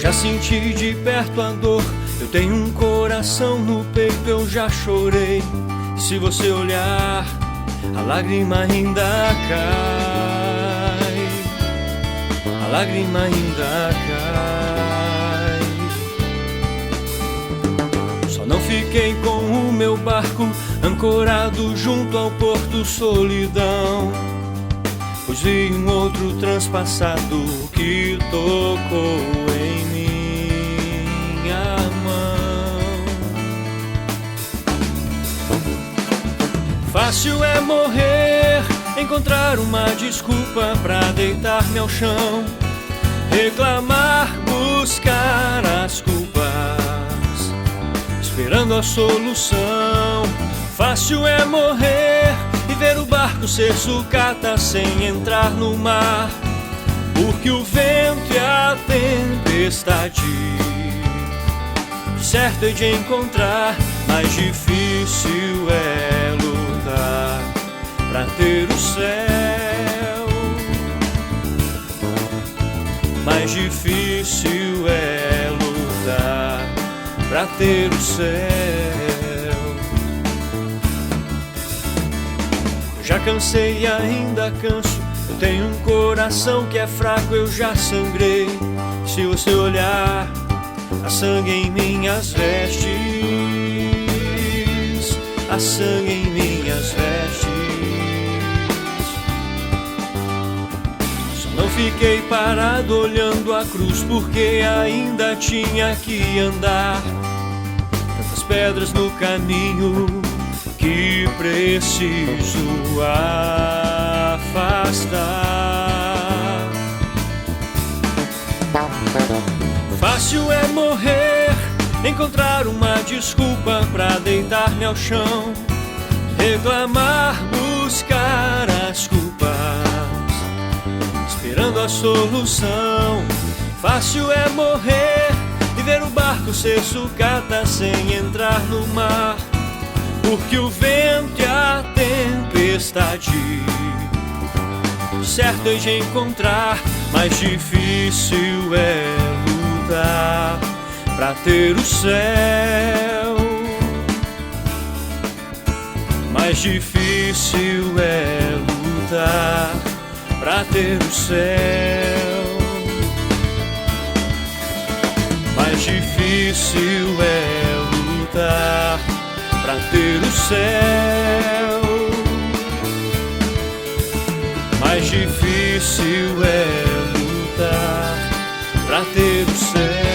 Já senti de perto a dor, eu tenho um coração no peito, eu já chorei. Se você olhar, a lágrima ainda cai, a lágrima ainda cai. Só não fiquei com o meu barco ancorado junto ao porto solidão, pois vi um outro transpassado que tocou em minha mão. Fácil é morrer, encontrar uma desculpa pra deitar-me ao chão, reclamar, buscar as culpas, esperando a solução. Fácil é morrer e ver o barco ser sucata sem entrar no mar, porque o vento e a tempestade certo é de encontrar. Mais difícil é lutar pra ter o céu, mais difícil é lutar pra ter o céu. Já cansei e ainda canso, eu tenho um coração que é fraco, eu já sangrei. Se você olhar, há sangue em minhas vestes, há sangue em minhas vestes. Só não fiquei parado olhando a cruz, porque ainda tinha que andar. Tantas pedras no caminho que preciso afastar. Fácil é morrer, encontrar uma desculpa pra deitar-me ao chão, reclamar, buscar as culpas, esperando a solução. Fácil é morrer e ver o barco ser sucata sem entrar no mar, porque o vento e a tempestade certo é de encontrar. Mais difícil é lutar pra ter o céu, mais difícil é lutar pra ter o céu, mais difícil é lutar pra ter o céu, mais difícil é lutar pra ter o céu.